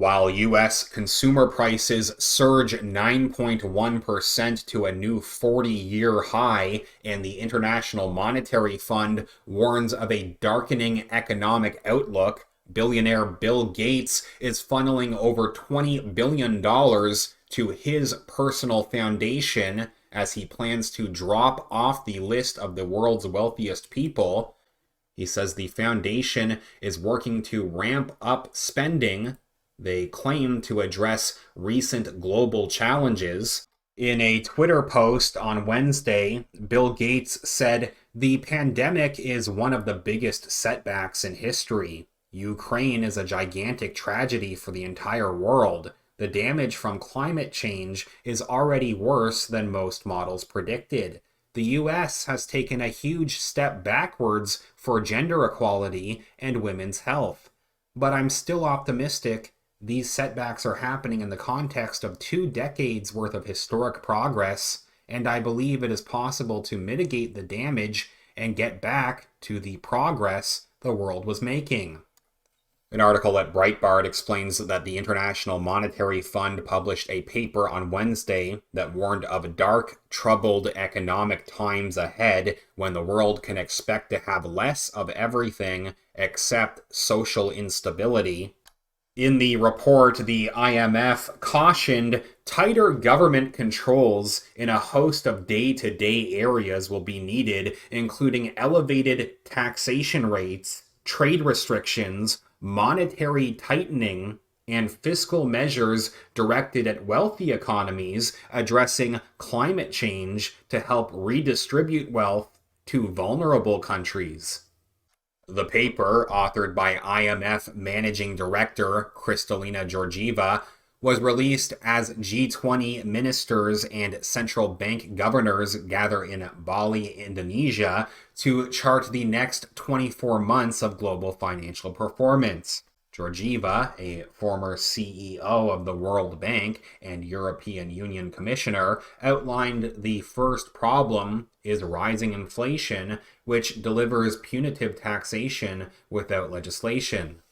While U.S. consumer prices surge 9.1% to a new 40-year high, and the International Monetary Fund warns of a darkening economic outlook, billionaire Bill Gates is funneling over $20 billion to his personal foundation as he plans to drop off the list of the world's wealthiest people. He says the foundation is working to ramp up spending. They claim to address recent global challenges. In a Twitter post on Wednesday, Bill Gates said, "The pandemic is one of the biggest setbacks in history. Ukraine is a gigantic tragedy for the entire world. The damage from climate change is already worse than most models predicted. The US has taken a huge step backwards for gender equality and women's health. But I'm still optimistic. These setbacks are happening in the context of 2 decades worth of historic progress, and I believe it is possible to mitigate the damage and get back to the progress the world was making." An article at Breitbart explains that the International Monetary Fund published a paper on Wednesday that warned of dark, troubled economic times ahead when the world can expect to have less of everything except social instability. In the report, the IMF cautioned tighter government controls in a host of day-to-day areas will be needed, including elevated taxation rates, trade restrictions, monetary tightening, and fiscal measures directed at wealthy economies addressing climate change to help redistribute wealth to vulnerable countries. The paper, authored by IMF Managing Director Kristalina Georgieva, was released as G20 ministers and central bank governors gather in Bali, Indonesia, to chart the next 24 months of global financial performance. Georgieva, a former CEO of the World Bank and European Union Commissioner, outlined the first problem is rising inflation, which delivers punitive taxation without legislation.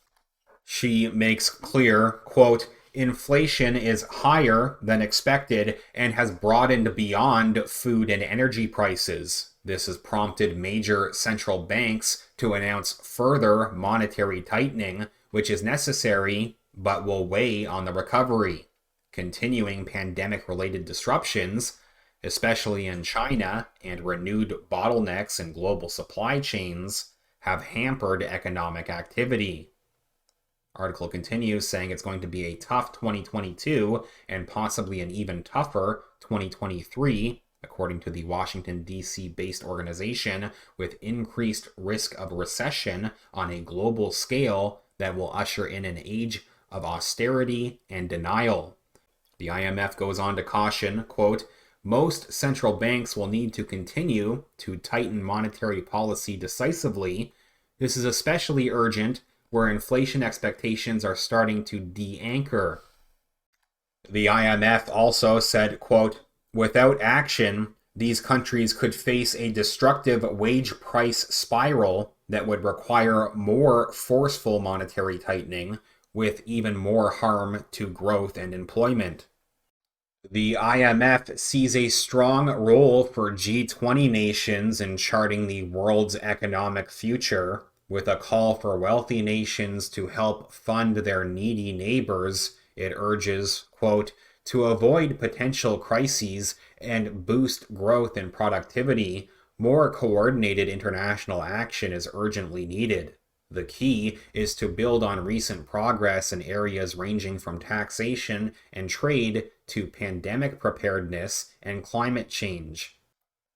She makes clear, quote, "Inflation is higher than expected and has broadened beyond food and energy prices. This has prompted major central banks to announce further monetary tightening, which is necessary but will weigh on the recovery. Continuing pandemic-related disruptions, especially in China, and renewed bottlenecks in global supply chains have hampered economic activity." Article continues saying it's going to be a tough 2022 and possibly an even tougher 2023, according to the Washington, D.C. based organization, with increased risk of recession on a global scale that will usher in an age of austerity and denial. The IMF goes on to caution, quote, "Most central banks will need to continue to tighten monetary policy decisively. This is especially urgent where inflation expectations are starting to de-anchor." The IMF also said, quote, "Without action, these countries could face a destructive wage price spiral that would require more forceful monetary tightening, with even more harm to growth and employment." The IMF sees a strong role for G20 nations in charting the world's economic future, with a call for wealthy nations to help fund their needy neighbors. It urges, quote, "To avoid potential crises and boost growth and productivity, more coordinated international action is urgently needed. The key is to build on recent progress in areas ranging from taxation and trade to pandemic preparedness and climate change."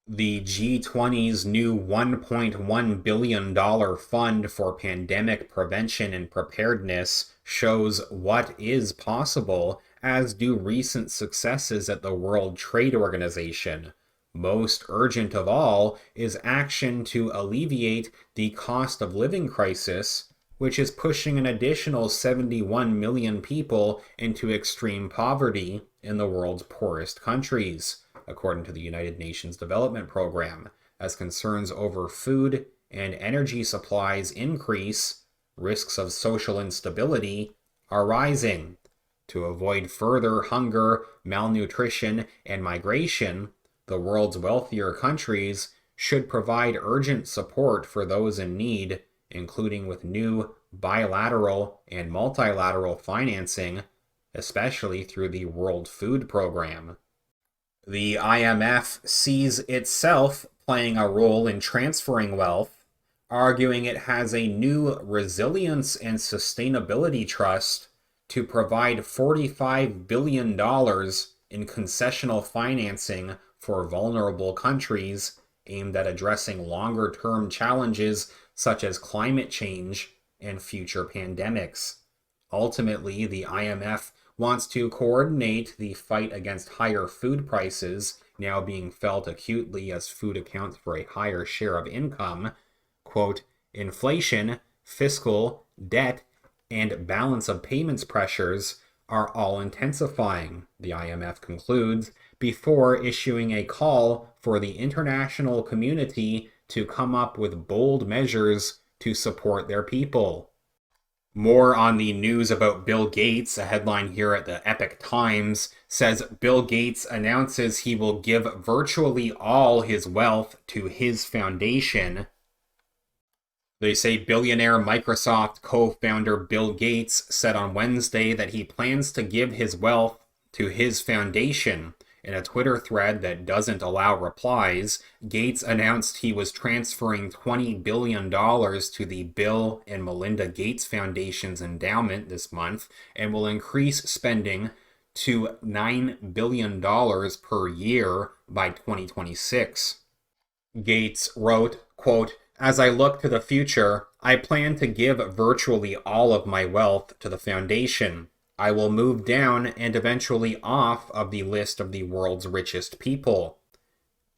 The G20's new $1.1 billion fund for pandemic prevention and preparedness shows what is possible, as do recent successes at the World Trade Organization. Most urgent of all is action to alleviate the cost of living crisis, which is pushing an additional 71 million people into extreme poverty in the world's poorest countries, according to the United Nations Development Program. As concerns over food and energy supplies increase, risks of social instability are rising. To avoid further hunger, malnutrition, and migration, the world's wealthier countries should provide urgent support for those in need, including with new bilateral and multilateral financing, especially through the World Food Program. The IMF sees itself playing a role in transferring wealth, arguing it has a new resilience and sustainability trust to provide $45 billion in concessional financing for vulnerable countries aimed at addressing longer-term challenges such as climate change and future pandemics. Ultimately, the IMF wants to coordinate the fight against higher food prices, now being felt acutely as food accounts for a higher share of income. Quote, inflation, fiscal, debt, and balance of payments pressures are all intensifying, the IMF concludes, before issuing a call for the international community to come up with bold measures to support their people. More on the news about Bill Gates. A headline here at the Epoch Times says Bill Gates announces he will give virtually all his wealth to his foundation. They say billionaire Microsoft co-founder Bill Gates said on Wednesday that he plans to give his wealth to his foundation. In a Twitter thread that doesn't allow replies, Gates announced he was transferring $20 billion to the Bill and Melinda Gates Foundation's endowment this month and will increase spending to $9 billion per year by 2026. Gates wrote, quote, as I look to the future, I plan to give virtually all of my wealth to the foundation. I will move down and eventually off of the list of the world's richest people.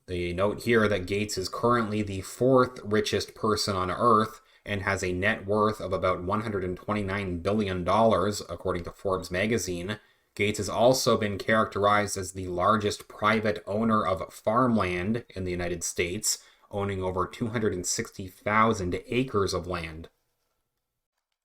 They note here that Gates is currently the fourth richest person on Earth and has a net worth of about $129 billion, according to Forbes magazine. Gates has also been characterized as the largest private owner of farmland in the United States, owning over 260,000 acres of land.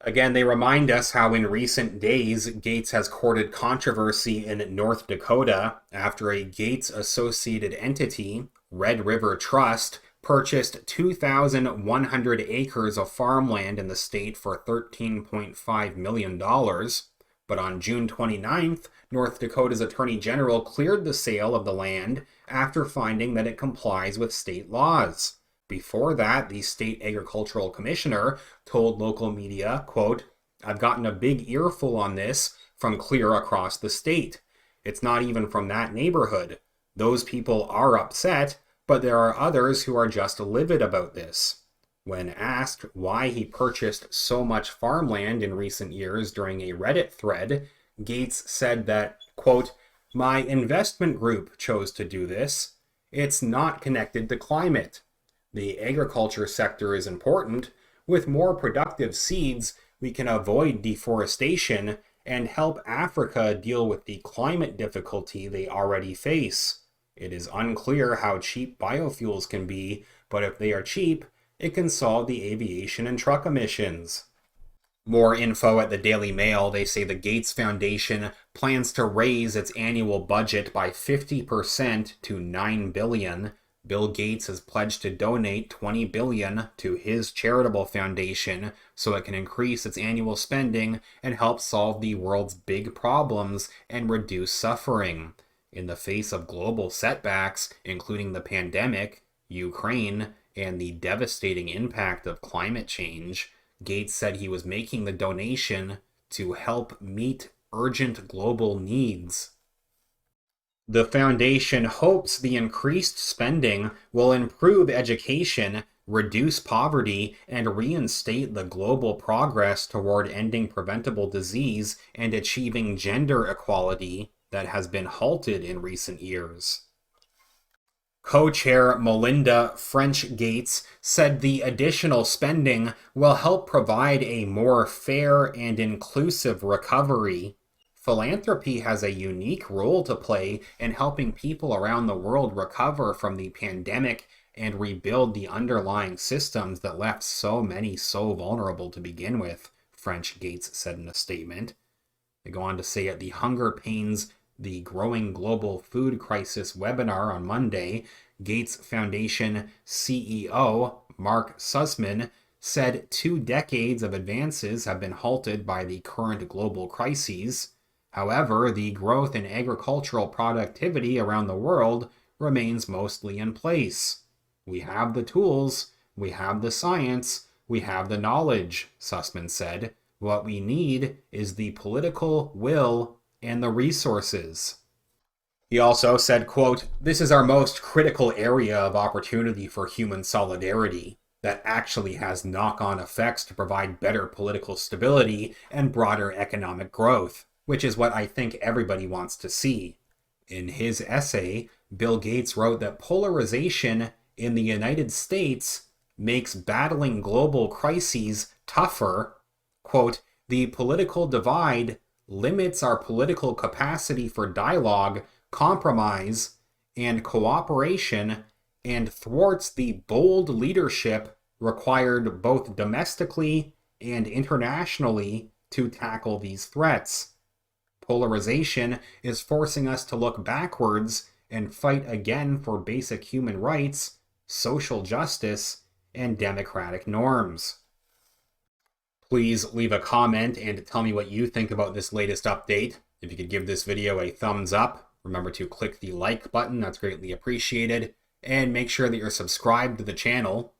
Again, they remind us how in recent days, Gates has courted controversy in North Dakota after a Gates-associated entity, Red River Trust, purchased 2,100 acres of farmland in the state for $13.5 million. But on June 29th, North Dakota's Attorney General cleared the sale of the land after finding that it complies with state laws. Before that, the state agricultural commissioner told local media, quote, I've gotten a big earful on this from clear across the state. It's not even from that neighborhood. Those people are upset, but there are others who are just livid about this. When asked why he purchased so much farmland in recent years during a Reddit thread, Gates said that, quote, my investment group chose to do this. It's not connected to climate. The agriculture sector is important. With more productive seeds, we can avoid deforestation and help Africa deal with the climate difficulty they already face. It is unclear how cheap biofuels can be, but if they are cheap, it can solve the aviation and truck emissions. More info at the Daily Mail. They say the Gates Foundation plans to raise its annual budget by 50% to $9 billion. Bill Gates has pledged to donate $20 billion to his charitable foundation so it can increase its annual spending and help solve the world's big problems and reduce suffering. In the face of global setbacks, including the pandemic, Ukraine, and the devastating impact of climate change, Gates said he was making the donation to help meet urgent global needs. The foundation hopes the increased spending will improve education, reduce poverty, and reinstate the global progress toward ending preventable disease and achieving gender equality that has been halted in recent years. Co-chair Melinda French Gates said the additional spending will help provide a more fair and inclusive recovery. Philanthropy has a unique role to play in helping people around the world recover from the pandemic and rebuild the underlying systems that left so many so vulnerable to begin with, French Gates said in a statement. They go on to say at the Hunger Pains, the Growing Global Food Crisis webinar on Monday, Gates Foundation CEO Mark Sussman said 2 decades of advances have been halted by the current global crises. However, the growth in agricultural productivity around the world remains mostly in place. We have the tools, we have the science, we have the knowledge, Sussman said. What we need is the political will and the resources. He also said, quote, "This is our most critical area of opportunity for human solidarity that actually has knock-on effects to provide better political stability and broader economic growth, which is what I think everybody wants to see." In his essay, Bill Gates wrote that polarization in the United States makes battling global crises tougher. Quote, "The political divide limits our political capacity for dialogue, compromise, and cooperation, and thwarts the bold leadership required both domestically and internationally to tackle these threats. Polarization is forcing us to look backwards and fight again for basic human rights, social justice, and democratic norms." Please leave a comment and tell me what you think about this latest update. If you could give this video a thumbs up, remember to click the like button, that's greatly appreciated, and make sure that you're subscribed to the channel.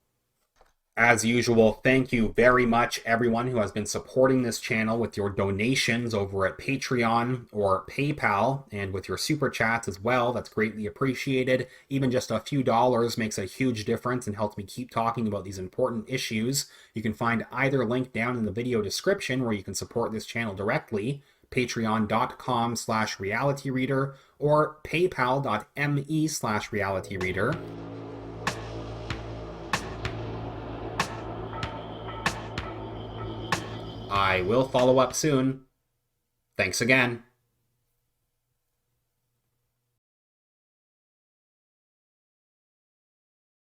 As usual, thank you very much everyone who has been supporting this channel with your donations over at Patreon or PayPal, and with your super chats as well. That's greatly appreciated. Even just a few dollars makes a huge difference and helps me keep talking about these important issues. You can find either link down in the video description where you can support this channel directly, patreon.com/realityreader or paypal.me/realityreader. I will follow up soon. Thanks again.